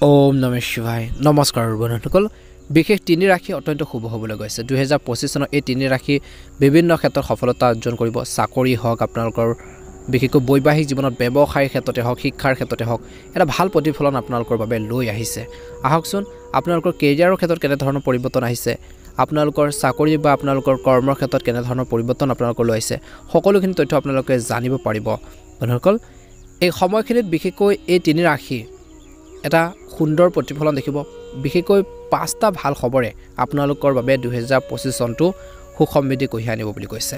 ওম নমঃ শিৱায় নমস্কাৰ বন্ধুসকল বিশেষ তিনি ৰাশি অত্যন্ত শুভ হ'বলৈ গৈছে 2025 চনৰ এই তিনি ৰাশি বিভিন্ন ক্ষেত্ৰত সফলতা অৰ্জন কৰিব চাকৰি হওক আপোনালোকৰ বিশেষকৈ বৈবাহিক জীৱনত ব্যৱসায়ৰ ক্ষেত্ৰতে হওক শিক্ষাৰ ক্ষেত্ৰতে হওক এটা ভাল প্ৰতিফলন আপোনালোকৰ বাবে লৈ আহিছে আহকচোন আপোনালোকৰ কেৰিয়াৰৰ ক্ষেত্ৰত কেনে ধৰণৰ পৰিৱৰ্তন আহিছে আপোনালোকৰ চাকৰি বা আপোনালোকৰ কৰ্মৰ ক্ষেত্ৰত কেনে ধৰণৰ পৰিৱৰ্তন আপোনালোকৰ লৈ আহিছে সকলোখিনি তথ্য আপোনালোকে জানিব পাৰিব বন্ধুসকল এই সময়খিনিত বিশেষকৈ এই তিনি ৰাশি এটা সুন্দৰ প্ৰতিফলন দেখিব বিশেষকৈ পাঁচটা ভাল খবৰে আপোনালোকৰ বাবে 2025 চনটো সুসমৃদ্ধি কঢ়িয়াই আনিব বুলি কৈছে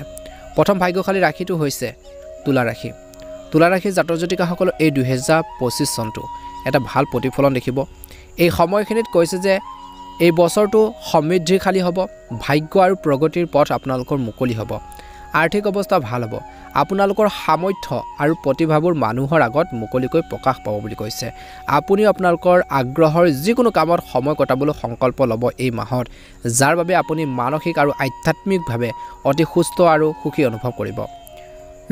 প্ৰথম ভাগ্যশালী ৰাশিটো হৈছে তুলা ৰাশি জাতক জাতিকাসকলৰ এই 2025 চনটো এটা ভাল প্ৰতিফলন দেখিব এই সময়খিনিত কৈছে যে এই বছৰটো সমৃদ্ধিশালী হ'ব ভাগ্য আৰু প্ৰগতিৰ পথ আপোনালোকৰ মুকলি হ'ব আৰ্থিক অৱস্থা ভাল হ'ব আপোনালোকৰ সামৰ্থ্য আৰু প্ৰতিভাবোৰ মানুহৰ আগত মুকলিকৈ প্ৰকাশ পাব বুলি কৈছে আপুনি আপোনালোকৰ আগ্ৰহৰ যিকোনো কামত সময় কটাবলৈ সংকল্প ল'ব এই মাহত যাৰ বাবে আপুনি মানসিক আৰু আধ্যাত্মিকভাৱে অতি সুস্থ আৰু সুখী অনুভৱ কৰিব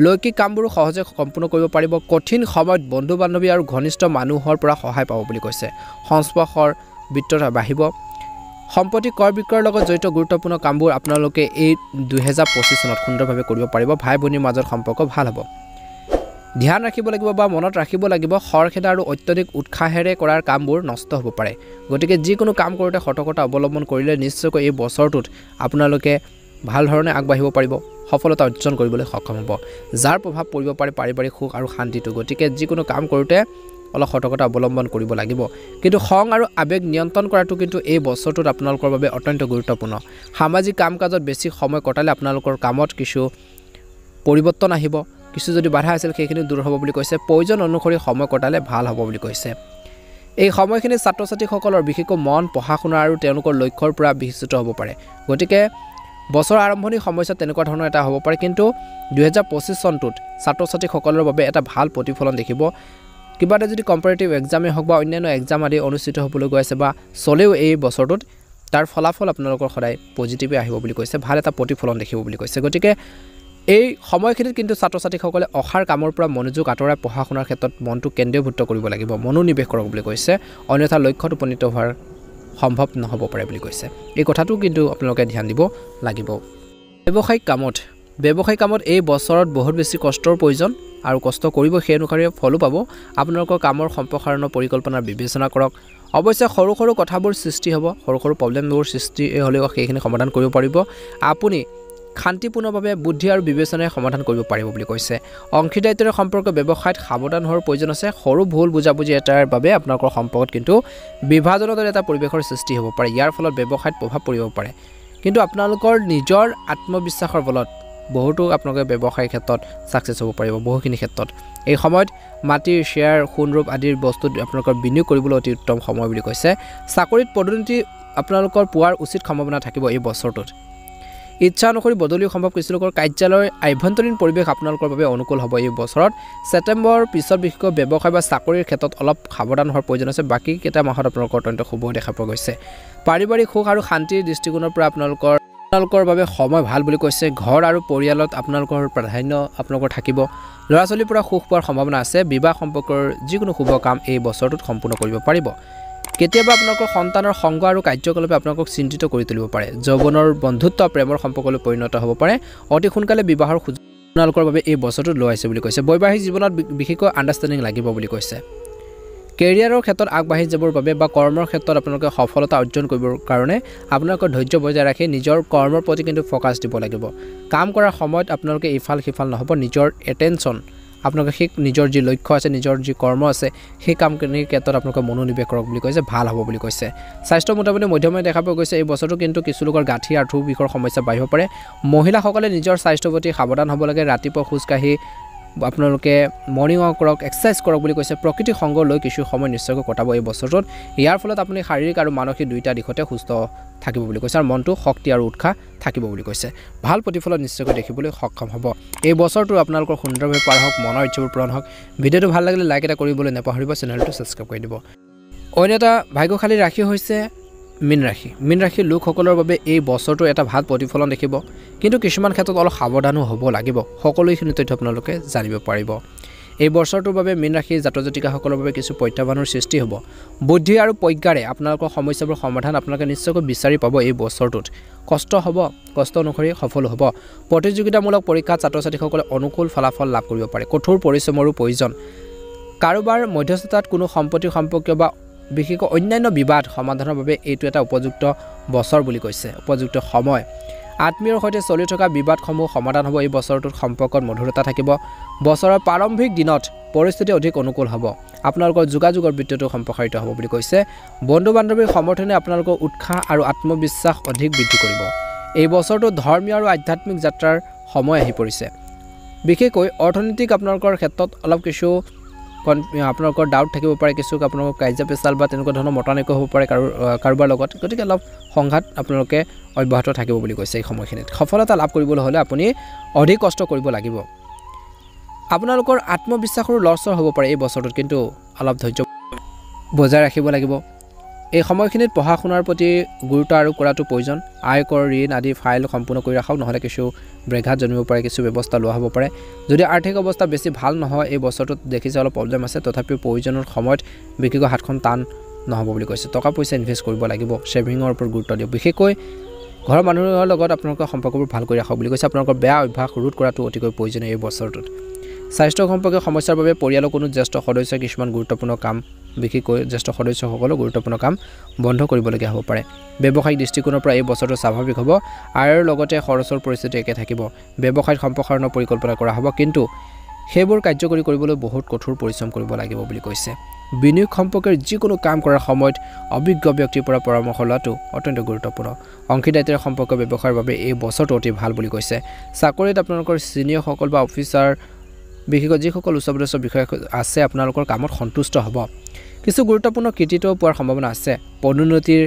লৈকিক কামবোৰ সহজে সম্পূৰ্ণ কৰিব পাৰিব কঠিন সময়ত বন্ধু বান্ধৱী আৰু ঘনিষ্ঠ মানুহৰ পৰা সহায় পাব বুলি কৈছে সংস্পৰ্শৰ বিত্ততা বাঢ়িব সম্পত্তি কৰ বিক্ৰয়ৰ লগত জড়িত গুৰুত্বপূৰ্ণ কামবোৰ আপোনালোকে এই 2025 চনত সুন্দৰভাৱে কৰিব পাৰিব ভাই ভনীৰ মাজত সম্পৰ্ক ভাল হ'ব ধ্যান ৰাখিব লাগিব বা মনত ৰাখিব লাগিব খৰখেদা আৰু অত্যধিক উৎসাহেৰে কৰাৰ কামবোৰ নষ্ট হ'ব পাৰে গতিকে যিকোনো কাম কৰোঁতে সতৰ্কতা অৱলম্বন কৰিলে নিশ্চয়কৈ এই বছৰটোত আপোনালোকে ভাল ধৰণে আগবাঢ়িব পাৰিব সফলতা অৰ্জন কৰিবলৈ সক্ষম হ'ব যাৰ প্ৰভাৱ পৰিব পাৰে পাৰিবাৰিক সুখ আৰু শান্তিটো গতিকে যিকোনো কাম কৰোঁতে অলপ সতৰ্কতা অৱলম্বন কৰিব লাগিব কিন্তু খং আৰু আবেগ নিয়ন্ত্ৰণ কৰাটো কিন্তু এই বছৰটোত আপোনালোকৰ বাবে অত্যন্ত গুৰুত্বপূৰ্ণ সামাজিক কাম-কাজত বেছি সময় কটালে আপোনালোকৰ কামত কিছু পৰিৱৰ্তন আহিব কিছু যদি বাধা আছিল সেইখিনি দূৰ হ'ব বুলি কৈছে প্ৰয়োজন অনুসৰি সময় কটালে ভাল হ'ব বুলি কৈছে এই সময়খিনি ছাত্ৰ-ছাত্ৰীসকলৰ বিশেষকৈ মন পঢ়া-শুনা আৰু তেওঁলোকৰ লক্ষ্যৰ পৰা বিচ্যুত হ'ব পাৰে গতিকে বছৰ আৰম্ভণি সময়ত তেনেকুৱা ধৰণৰ এটা হ'ব পাৰে কিন্তু 2025 চনটোত ছাত্ৰ-ছাত্ৰীসকলৰ বাবে এটা ভাল প্ৰতিফলন দেখিব কিবা এটা যদি কম্পাৰেটিভ এক্সামে হওক বা অন্যান্য এক্সাম আদি অনুষ্ঠিত হ'বলৈ গৈ আছে বা চলেও এই বছৰটোত তাৰ ফলাফল আপোনালোকৰ সদায় পজিটিভে আহিব বুলি কৈছে ভাল এটা প্ৰতিফলন দেখিব বুলি কৈছে গতিকে এই সময়খিনিত কিন্তু ছাত্ৰ-ছাত্ৰীসকলে অখাৰ কামৰ পৰা মনোযোগ আঁতৰাই পঢ়া-শুনাৰ ক্ষেত্ৰত মনটো কেন্দ্ৰীভূত কৰিব লাগিব মনোনিৱেশ কৰক বুলি কৈছে অন্যথা লক্ষ্যত উপনীত হোৱাৰ সম্ভৱ নহ'ব পাৰে বুলি কৈছে এই কথাটো কিন্তু আপোনালোকে ধ্যান দিব লাগিব ব্যৱসায়িক কামত এই বছৰত বহুত বেছি কষ্টৰ প্ৰয়োজন আৰু কষ্ট কৰিব সেই অনুসাৰে ফলো পাব আপোনালোকৰ কামৰ সম্প্ৰসাৰণৰ পৰিকল্পনাৰ বিবেচনা কৰক অৱশ্যে সৰু সৰু কথাবোৰ সৃষ্টি হ'ব সৰু সৰু প্ৰব্লেমবোৰ সৃষ্টি হ'লেও সেইখিনি সমাধান কৰিব পাৰিব আপুনি শান্তিপূৰ্ণভাৱে বুদ্ধি আৰু বিবেচনাৰে সমাধান কৰিব পাৰিব বুলি কৈছে অংশীদাৰিত্বৰ সম্পৰ্ক ব্যৱসায়ত সাৱধান হোৱাৰ প্ৰয়োজন আছে সৰু ভুল বুজাবুজি এটাৰ বাবে আপোনালোকৰ সম্পৰ্কত কিন্তু বিভাজনৰ দৰে এটা পৰিৱেশৰ সৃষ্টি হ'ব পাৰে ইয়াৰ ফলত ব্যৱসায়ত প্ৰভাৱ পৰিব পাৰে কিন্তু আপোনালোকৰ নিজৰ আত্মবিশ্বাসৰ বলত বহুতো আপোনালোকে ব্যৱসায়িক ক্ষেত্ৰত সাকসেস হ'ব পাৰিব বহুখিনি ক্ষেত্ৰত এই সময়ত মাটিৰ শেয়াৰ সোণৰূপ আদিৰ বস্তুত আপোনালোকৰ বিনিয়োগ কৰিবলৈ অতি উত্তম সময় বুলি কৈছে চাকৰিত পদোন্নতি আপোনালোকৰ পোৱাৰ উচিত সম্ভাৱনা থাকিব এই বছৰটোত ইচ্ছা অনুসৰি বদলি সম্ভৱ কিছু লোকৰ কাৰ্যালয়ৰ আভ্যন্তৰীণ পৰিৱেশ আপোনালোকৰ বাবে অনুকূল হ'ব এই বছৰত ছেপ্টেম্বৰ পিছত বিশেষকৈ ব্যৱসায় বা চাকৰিৰ ক্ষেত্ৰত অলপ সাৱধান হোৱাৰ প্ৰয়োজন আছে বাকি কেইটা মাহত আপোনালোকৰ অত্যন্ত শুভ দেখা পোৱা গৈছে পাৰিবাৰিক সুখ আৰু শান্তিৰ দৃষ্টিকোণৰ পৰা আপোনালোকৰ বাবে সময় ভাল বুলি কৈছে ঘৰ আৰু পৰিয়ালত আপোনালোকৰ প্ৰাধান্য আপোনালোকৰ থাকিব ল'ৰা ছোৱালীৰ পৰা সুখ পোৱাৰ সম্ভাৱনা আছে বিবাহ সম্পৰ্কৰ যিকোনো শুভ কাম এই বছৰটোত সম্পূৰ্ণ কৰিব পাৰিব কেতিয়াবা আপোনালোকৰ সন্তানৰ সংগ আৰু কাৰ্যকলাপে আপোনালোকক চিন্তিত কৰি তুলিব পাৰে যৌৱনৰ বন্ধুত্ব প্ৰেমৰ সম্পৰ্কলৈ পৰিণত হ'ব পাৰে অতি সোনকালে বিবাহৰ সুযোগ আপোনালোকৰ বাবে এই বছৰটোত লৈ আহিছে বুলি কৈছে বৈবাহিক জীৱনত বিশেষকৈ আণ্ডাৰষ্টেণ্ডিং লাগিব বুলি কৈছে কেৰিয়াৰৰ ক্ষেত্ৰত আগবাঢ়ি যাবৰ বাবে বা কৰ্মৰ ক্ষেত্ৰত আপোনালোকে সফলতা অৰ্জন কৰিবৰ কাৰণে আপোনালোকৰ ধৈৰ্য বজাই ৰাখি নিজৰ কৰ্মৰ প্ৰতি কিন্তু ফ'কাছ দিব লাগিব কাম কৰাৰ সময়ত আপোনালোকে ইফাল সিফাল নহ'ব নিজৰ এটেনশ্যন আপোনালোকে সেই নিজৰ যি লক্ষ্য আছে নিজৰ যি কৰ্ম আছে সেই কামখিনিৰ ক্ষেত্ৰত আপোনালোকে মনোনিৱেশ কৰক বুলি কৈছে ভাল হ'ব বুলি কৈছে স্বাস্থ্য মোটামুটি মধ্যমীয়া দেখা পোৱা গৈছে এই বছৰটো কিন্তু কিছু লোকৰ গাঁঠি আঁঠুৰ বিষৰ সমস্যা বাঢ়িব পাৰে মহিলাসকলে নিজৰ স্বাস্থ্যৰ প্ৰতি সাৱধান হ'ব লাগে ৰাতিপুৱা খোজকাঢ়ি আপোনালোকে মৰ্নিং ৱাক কৰক এক্সাৰসাইজ কৰক বুলি কৈছে প্ৰকৃতি সংগ লৈ কিছু সময় নিশ্চয়কৈ কটাব এই বছৰটোত ইয়াৰ ফলত আপুনি শাৰীৰিক আৰু মানসিক দুইটা দিশতে সুস্থ থাকিব বুলি কৈছে আৰু মনটো শক্তি আৰু উৎসাহ থাকিব বুলি কৈছে ভাল প্ৰতিফলন নিশ্চয়কৈ দেখিবলৈ সক্ষম হ'ব এই বছৰটো আপোনালোকৰ সুন্দৰভাৱে পাৰ হওক মনৰ ইচ্ছাবোৰ পূৰণ হওক ভিডিঅ'টো ভাল লাগিলে লাইক এটা কৰিবলৈ নাপাহৰিব চেনেলটো সাবস্ক্ৰাইব কৰি দিব অন্য এটা ভাগ্যশালী ৰাশি হৈছে মীন ৰাশিৰ লোকসকলৰ বাবে এই বছৰটো এটা ভাল প্ৰতিফলন দেখিব কিন্তু কিছুমান ক্ষেত্ৰত অলপ সাৱধানো হ'ব লাগিব সকলোখিনি তথ্য আপোনালোকে জানিব পাৰিব এই বছৰটোৰ বাবে মীন ৰাশিৰ জাতক জাতিকাসকলৰ বাবে কিছু প্ৰত্যাহ্বানৰ সৃষ্টি হ'ব বুদ্ধি আৰু প্ৰজ্ঞাৰে আপোনালোকৰ সমস্যাবোৰ সমাধান আপোনালোকে নিশ্চয়কৈ বিচাৰি পাব এই বছৰটোত কষ্ট হ'ব কষ্ট অনুসৰি সফল হ'ব প্ৰতিযোগিতামূলক পৰীক্ষাত ছাত্ৰ ছাত্ৰীসকলে অনুকূল ফলাফল লাভ কৰিব পাৰে কঠোৰ পৰিশ্ৰমৰো প্ৰয়োজন কাৰোবাৰ মধ্যস্থতাত কোনো সম্পত্তি সম্পৰ্কীয় বা বিশেষকৈ অন্যান্য বিবাদ সমাধানৰ বাবে এইটো এটা উপযুক্ত বছৰ বুলি কৈছে উপযুক্ত সময় আত্মীয়ৰ সৈতে চলি থকা বিবাদসমূহ সমাধান হ'ব এই বছৰটোত সম্পৰ্কত মধুৰতা থাকিব বছৰৰ প্ৰাৰম্ভিক দিনত পৰিস্থিতি অধিক অনুকূল হ'ব আপোনালোকৰ যোগাযোগৰ বৃত্তটো সম্প্ৰসাৰিত হ'ব বুলি কৈছে বন্ধু বান্ধৱীৰ সমৰ্থনে আপোনালোকৰ উৎসাহ আৰু আত্মবিশ্বাস অধিক বৃদ্ধি কৰিব এই বছৰটো ধৰ্মীয় আৰু আধ্যাত্মিক যাত্ৰাৰ সময় আহি পৰিছে বিশেষকৈ অৰ্থনৈতিক আপোনালোকৰ ক্ষেত্ৰত অলপ কিছু আপোনালোকৰ ডাউট থাকিব পাৰে কিছু আপোনালোকৰ কাৰ্য পেচাল বা তেনেকুৱা ধৰণৰ মতানৈক্য হ'ব পাৰে কাৰোবাৰ লগত গতিকে অলপ সংঘাত আপোনালোকে অব্যাহত থাকিব বুলি কৈছে এই সময়খিনিত সফলতা লাভ কৰিবলৈ হ'লে আপুনি অধিক কষ্ট কৰিব লাগিব আপোনালোকৰ আত্মবিশ্বাসৰো লৰচৰ হ'ব পাৰে এই বছৰটোত কিন্তু অলপ ধৈৰ্য বজাই ৰাখিব লাগিব এই সময়খিনিত পঢ়া শুনাৰ প্ৰতি গুৰুত্ব আৰোপ কৰাটো প্ৰয়োজন আয়কৰ ঋণ আদি ফাইল সম্পূৰ্ণ কৰি ৰাখক নহ'লে কিছু ব্ৰেঘাত জন্মিব পাৰে কিছু ব্যৱস্থা লোৱা হ'ব পাৰে যদি আৰ্থিক অৱস্থা বেছি ভাল নহয় এই বছৰটোত দেখিছে অলপ প্ৰব্লেম আছে তথাপিও প্ৰয়োজনৰ সময়ত বিশেষকৈ হাতখন টান নহ'ব বুলি কৈছে টকা পইচা ইনভেষ্ট কৰিব লাগিব ছেভিঙৰ ওপৰত গুৰুত্ব দিয়ক বিশেষকৈ ঘৰৰ মানুহৰ লগত আপোনালোকৰ সম্পৰ্কবোৰ ভাল কৰি ৰাখক বুলি কৈছে আপোনালোকৰ বেয়া অভ্যাস ৰোধ কৰাটো অতিকৈ প্ৰয়োজনীয় এই বছৰটোত স্বাস্থ্য সম্পৰ্কীয় সমস্যাৰ বাবে পৰিয়ালৰ কোনো জ্যেষ্ঠ সদস্যই কিছুমান গুৰুত্বপূৰ্ণ কাম বিশেষকৈ জ্যেষ্ঠ সদস্যসকলৰ গুৰুত্বপূৰ্ণ কাম বন্ধ কৰিবলগীয়া হ'ব পাৰে ব্যৱসায়িক দৃষ্টিকোণৰ পৰা এই বছৰটো স্বাভাৱিক হ'ব আয়ৰ লগতে খৰচৰ পৰিস্থিতি একে থাকিব ব্যৱসায়িক সম্প্ৰসাৰণৰ পৰিকল্পনা কৰা হ'ব কিন্তু সেইবোৰ কাৰ্যকৰী কৰিবলৈ বহুত কঠোৰ পৰিশ্ৰম কৰিব লাগিব বুলি কৈছে বিনিয়োগ সম্পৰ্কীয় যিকোনো কাম কৰাৰ সময়ত অভিজ্ঞ ব্যক্তিৰ পৰা পৰামৰ্শ লোৱাটো অত্যন্ত গুৰুত্বপূৰ্ণ অংশীদাৰিত্বৰ সম্পৰ্কীয় ব্যৱসায়ৰ বাবে এই বছৰটো অতি ভাল বুলি কৈছে চাকৰিত আপোনালোকৰ ছিনিয়ৰসকল বা অফিচাৰ বিশেষকৈ যিসকল উচ্চপদস্থ বিষয়া আছে আপোনালোকৰ কামত সন্তুষ্ট হ'ব কিছু গুৰুত্বপূৰ্ণ কৃতিত্ব পোৱাৰ সম্ভাৱনা আছে পদোন্নতিৰ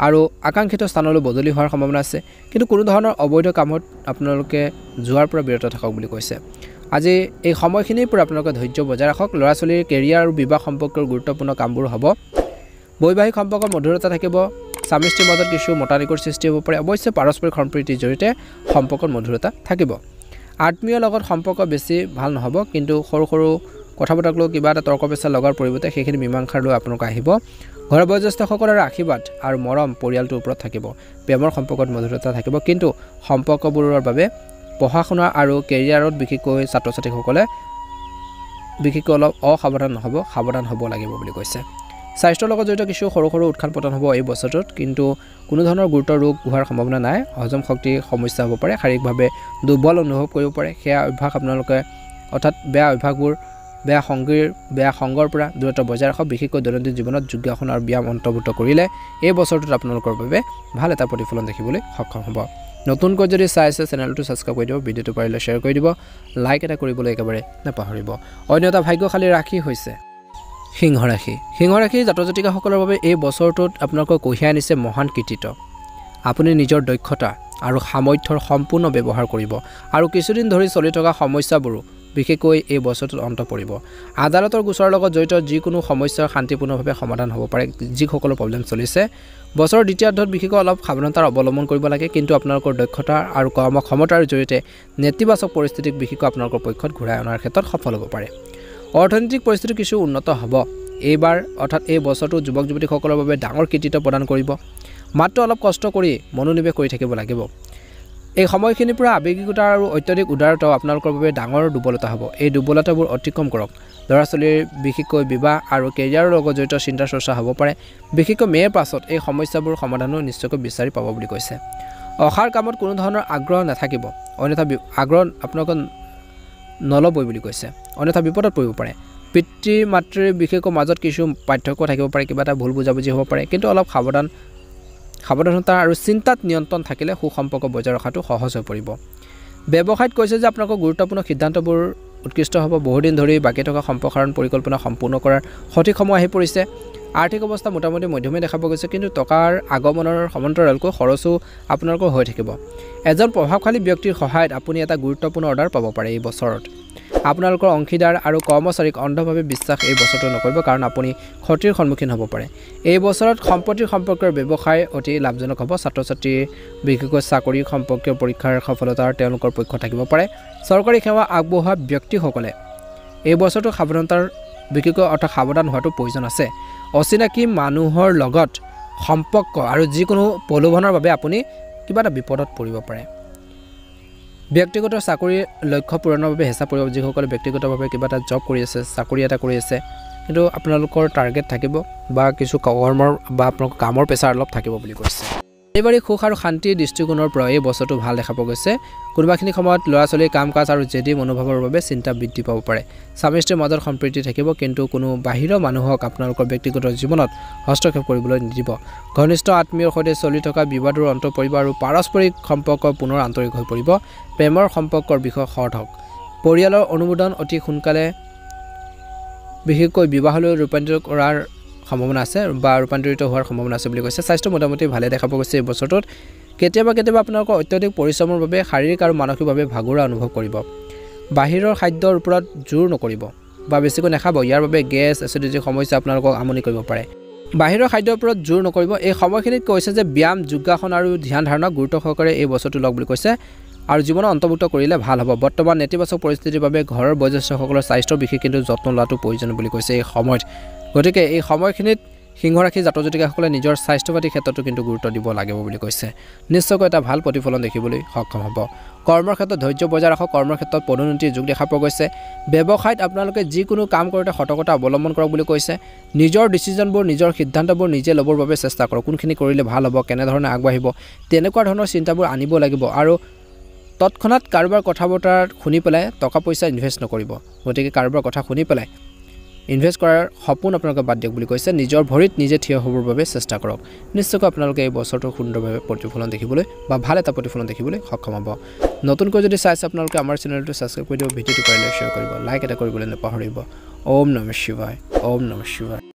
আৰু আকাংক্ষিত স্থানলৈ বদলি হোৱাৰ সম্ভাৱনা আছে কিন্তু কোনো ধৰণৰ অবৈধ কামত আপোনালোকে যোৱাৰ পৰা বিৰত থাকক বুলি কৈছে আজি এই সময়খিনিৰ পৰা আপোনালোকে ধৈৰ্য বজাই ৰাখক ল'ৰা ছোৱালীৰ কেৰিয়াৰ আৰু বিবাহ সম্পৰ্কৰ গুৰুত্বপূৰ্ণ কামবোৰ হ'ব বৈবাহিক সম্পৰ্কৰ মধুৰতা থাকিব স্বামী স্ত্ৰীৰ মাজত কিছু মতানৈক্যৰ সৃষ্টি হ'ব পাৰে অৱশ্যে পাৰস্পৰিক সম্প্ৰীতিৰ জৰিয়তে সম্পৰ্কৰ মধুৰতা থাকিব আত্মীয়ৰ লগত সম্পৰ্ক বেছি ভাল নহ'ব কিন্তু সৰু সৰু কথা বতৰাক লৈ কিবা এটা তৰ্ক পেচাল লগাৰ পৰিৱৰ্তে সেইখিনি মীমাংসাৰ লৈ আপোনালোক আহিব ঘৰৰ বয়োজ্যেষ্ঠসকলৰ আশীৰ্বাদ আৰু মৰম পৰিয়ালটোৰ ওপৰত থাকিব প্ৰেমৰ সম্পৰ্কত মধুৰতা থাকিব কিন্তু সম্পৰ্কবোৰৰ বাবে পঢ়া শুনা আৰু কেৰিয়াৰত বিশেষকৈ ছাত্ৰ ছাত্ৰীসকলে বিশেষকৈ অলপ সাৱধান হ'ব লাগিব বুলি কৈছে স্বাস্থ্যৰ লগত জড়িত কিছু সৰু সৰু উৎখান পতন হ'ব এই বছৰটোত কিন্তু কোনো ধৰণৰ গুৰুতৰ ৰোগ হোৱাৰ সম্ভাৱনা নাই হজম শক্তিৰ সমস্যা হ'ব পাৰে শাৰীৰিকভাৱে দুৰ্বল অনুভৱ কৰিব পাৰে সেয়া অভ্যাস আপোনালোকে অৰ্থাৎ বেয়া অভ্যাসবোৰ বেয়া সংগৰ পৰা দূৰত্ব বজাই ৰাখক বিশেষকৈ দৈনন্দিন জীৱনত যোগাসন আৰু ব্যায়াম অন্তৰ্ভুক্ত কৰিলে এই বছৰটোত আপোনালোকৰ বাবে ভাল এটা প্ৰতিফলন দেখিবলৈ সক্ষম হ'ব নতুনকৈ যদি চাই আছে চেনেলটো ছাবস্ক্ৰাইব কৰি দিব ভিডিঅ'টো পাৰিলে শ্বেয়াৰ কৰি দিব লাইক এটা কৰিবলৈ একেবাৰে নাপাহৰিব অন্য এটা ভাগ্যশালী ৰাশি হৈছে সিংহ ৰাশিৰ জাতক জাতিকাসকলৰ বাবে এই বছৰটোত আপোনালোকক কঢ়িয়াই আনিছে মহান কৃতিত্ব আপুনি নিজৰ দক্ষতা আৰু সামৰ্থ্যৰ সম্পূৰ্ণ ব্যৱহাৰ কৰিব আৰু কিছুদিন ধৰি চলি থকা সমস্যাবোৰো বিশেষকৈ এই বছৰটোত অন্ত পৰিব আদালতৰ গোচৰৰ লগত জড়িত যিকোনো সমস্যাৰ শান্তিপূৰ্ণভাৱে সমাধান হ'ব পাৰে যিসকলৰ প্ৰব্লেম চলিছে বছৰৰ দ্বিতীয়াৰ্ধত বিশেষকৈ অলপ সাৱধানতাৰ অৱলম্বন কৰিব লাগে কিন্তু আপোনালোকৰ দক্ষতা আৰু কৰ্মক্ষমতাৰ জৰিয়তে নেতিবাচক পৰিস্থিতিক বিশেষকৈ আপোনালোকৰ পক্ষত ঘূৰাই অনাৰ ক্ষেত্ৰত সফল হ'ব পাৰে অৰ্থনৈতিক পৰিস্থিতি কিছু উন্নত হ'ব এইবাৰ অৰ্থাৎ এই বছৰটো যুৱক যুৱতীসকলৰ বাবে ডাঙৰ কৃতিত্ব প্ৰদান কৰিব মাত্ৰ অলপ কষ্ট কৰি মনোনিৱেশ কৰি থাকিব লাগিব এই সময়খিনিৰ পৰা আৱেগিকতা আৰু অত্যধিক উদাৰতাও আপোনালোকৰ বাবে ডাঙৰ দুৰ্বলতা হ'ব এই দুৰ্বলতাবোৰ অতিক্ৰম কৰক ল'ৰা ছোৱালীৰ বিশেষকৈ বিবাহ আৰু কেৰিয়াৰৰ লগত জড়িত চিন্তা চৰ্চা হ'ব পাৰে বিশেষকৈ মে'ৰ পাছত এই সমস্যাবোৰ সমাধানো নিশ্চয়কৈ বিচাৰি পাব বুলি কৈছে অহাৰ কামত কোনো ধৰণৰ আগ্ৰহ নাথাকিব অন্যথা আগ্ৰহ আপোনালোকৰ নল'বই বুলি কৈছে অন্যথা বিপদত পৰিব পাৰে পিতৃ মাতৃৰ বিশেষকৈ মাজত কিছু পাৰ্থক্য থাকিব পাৰে কিবা এটা ভুল বুজাবুজি হ'ব পাৰে কিন্তু অলপ সাৱধানতা আৰু চিন্তাত নিয়ন্ত্ৰণ থাকিলে সুসম্পৰ্ক বজাই ৰখাটো সহজ হৈ পৰিব ব্যৱসায়ত কৈছে যে আপোনালোকৰ গুৰুত্বপূৰ্ণ সিদ্ধান্তবোৰ উৎকৃষ্ট হ'ব বহুদিন ধৰি বাকী থকা সম্প্ৰসাৰণ পৰিকল্পনা সম্পূৰ্ণ কৰাৰ সঠিক সময় আহি পৰিছে আৰ্থিক অৱস্থা মোটামুটি মধ্যমে দেখা পোৱা গৈছে কিন্তু টকাৰ আগমনৰ সমান্তৰালকৈ খৰচো আপোনালোকৰ হৈ থাকিব এজন প্ৰভাৱশালী ব্যক্তিৰ সহায়ত আপুনি এটা গুৰুত্বপূৰ্ণ অৰ্ডাৰ পাব পাৰে এই বছৰত আপোনালোকৰ অংশীদাৰ আৰু কৰ্মচাৰীক অন্ধভাৱে বিশ্বাস এই বছৰটো নকৰিব কাৰণ আপুনি ক্ষতিৰ সন্মুখীন হ'ব পাৰে এই বছৰত সম্পত্তিৰ সম্পৰ্কৰ ব্যৱসায় অতি লাভজনক হ'ব ছাত্ৰ ছাত্ৰী বিশেষকৈ চাকৰি সম্পৰ্কীয় পৰীক্ষাৰ সফলতাৰ তেওঁলোকৰ পক্ষ থাকিব পাৰে চৰকাৰী সেৱা আগবঢ়োৱা ব্যক্তিসকলে এই বছৰটো সাৱধানতাৰ বিশেষকৈ অৰ্থাৎ সাৱধান হোৱাটো প্ৰয়োজন আছে অচিনাকি মানুহৰ লগত সম্পৰ্ক আৰু যিকোনো প্ৰলোভনৰ বাবে আপুনি কিবা এটা বিপদত পৰিব পাৰে ব্যক্তিগত চাকৰিৰ লক্ষ্য পূৰণৰ বাবে হেঁচা পৰিব যিসকলে ব্যক্তিগতভাৱে কিবা এটা জব কৰি আছে চাকৰি এটা কৰি আছে কিন্তু আপোনালোকৰ টাৰ্গেট থাকিব বা কিছু কৰ্মৰ বা আপোনালোকৰ কামৰ প্ৰেছাৰ অলপ থাকিব বুলি কৈছে এইবাৰ সুখ আৰু শান্তিৰ দৃষ্টিকোণৰ পৰা এই বছৰটো ভাল দেখা পোৱা গৈছে কোনোবাখিনি সময়ত ল'ৰা ছোৱালীৰ কাম কাজ আৰু জেদী মনোভাৱৰ বাবে চিন্তা বৃদ্ধি পাব পাৰে স্বামী স্ত্ৰীৰ মাজত সম্প্ৰীতি থাকিব কিন্তু কোনো বাহিৰৰ মানুহক আপোনালোকৰ ব্যক্তিগত জীৱনত হস্তক্ষেপ কৰিবলৈ নিদিব ঘনিষ্ঠ আত্মীয়ৰ সৈতে চলি থকা বিবাদৰ অন্ত পৰিব আৰু পাৰস্পৰিক সম্পৰ্ক পুনৰ আন্তৰিক হৈ পৰিব প্ৰেমৰ সম্পৰ্কৰ বিষয় হৰ্ট হওক পৰিয়ালৰ অনুমোদন অতি সোনকালে বিশেষকৈ বিবাহলৈ ৰূপান্তৰিত কৰাৰ সম্ভাৱনা আছে বা ৰূপান্তৰিত হোৱাৰ সম্ভাৱনা আছে বুলি কৈছে স্বাস্থ্য মোটামুটি ভালে দেখা পোৱা গৈছে এই বছৰটোত কেতিয়াবা আপোনালোকৰ অত্যধিক পৰিশ্ৰমৰ বাবে শাৰীৰিক আৰু মানসিকভাৱে ভাগৰুৱা অনুভৱ কৰিব বাহিৰৰ খাদ্যৰ ওপৰত জোৰ নকৰিব বা বেছিকৈ নাখাব ইয়াৰ বাবে গেছ এচিডিটিৰ সমস্যা আপোনালোকক আমনি কৰিব পাৰে বাহিৰৰ খাদ্যৰ ওপৰত জোৰ নকৰিব এই সময়খিনিত কৈছে যে ব্যায়াম যোগাসন আৰু ধ্যান ধাৰণা গুৰুত্ব সহকাৰে এই বছৰটো লওক বুলি কৈছে আৰু জীৱনত অন্তৰ্ভুক্ত কৰিলে ভাল হ'ব বৰ্তমান নেতিবাচক পৰিস্থিতিৰ বাবে ঘৰৰ বয়োজ্যেষ্ঠসকলৰ স্বাস্থ্যৰ বিষয়ে কিন্তু যত্ন লোৱাটো প্ৰয়োজন বুলি কৈছে এই সময়ত গতিকে এই সময়খিনিত সিংহ ৰাশি জাতক জাতিকাসকলে নিজৰ স্বাস্থ্য পাতি ক্ষেত্ৰতো কিন্তু গুৰুত্ব দিব লাগিব বুলি কৈছে নিশ্চয়কৈ এটা ভাল প্ৰতিফলন দেখিবলৈ সক্ষম হ'ব কৰ্মৰ ক্ষেত্ৰত ধৈৰ্য বজাই ৰাখক কৰ্মৰ ক্ষেত্ৰত পদোন্নতিৰ যুগ দেখা পোৱা গৈছে ব্যৱসায়ত আপোনালোকে যিকোনো কাম কৰোঁতে সতৰ্কতা অৱলম্বন কৰক বুলি কৈছে নিজৰ ডিচিজনবোৰ নিজৰ সিদ্ধান্তবোৰ নিজে ল'বৰ বাবে চেষ্টা কৰক কোনখিনি কৰিলে ভাল হ'ব কেনেধৰণে আগবাঢ়িব তেনেকুৱা ধৰণৰ চিন্তাবোৰ আনিব লাগিব আৰু তৎক্ষণাত কাৰোবাৰ কথা বতৰা শুনি পেলাই টকা পইচা ইনভেষ্ট নকৰিব গতিকে কাৰোবাৰ কথা শুনি পেলাই ইনভেষ্ট কৰাৰ সপোন আপোনালোকে বাদ দিয়ক বুলি কৈছে নিজৰ ভৰিত নিজে থিয় হ'বৰ বাবে চেষ্টা কৰক নিশ্চয়কৈ আপোনালোকে এই বছৰটো সুন্দৰভাৱে প্ৰতিফলন দেখিবলৈ বা ভাল এটা প্ৰতিফলন দেখিবলৈ সক্ষম হ'ব নতুনকৈ যদি চাইছে আপোনালোকে আমাৰ চেনেলটো ছাবস্ক্ৰাইব কৰি দিব ভিডিঅ'টো পাৰিলে শ্বেয়াৰ কৰিব লাইক এটা কৰিবলৈ নাপাহৰিব ওম নমঃ শিৱায় ওম নমঃ শিৱায়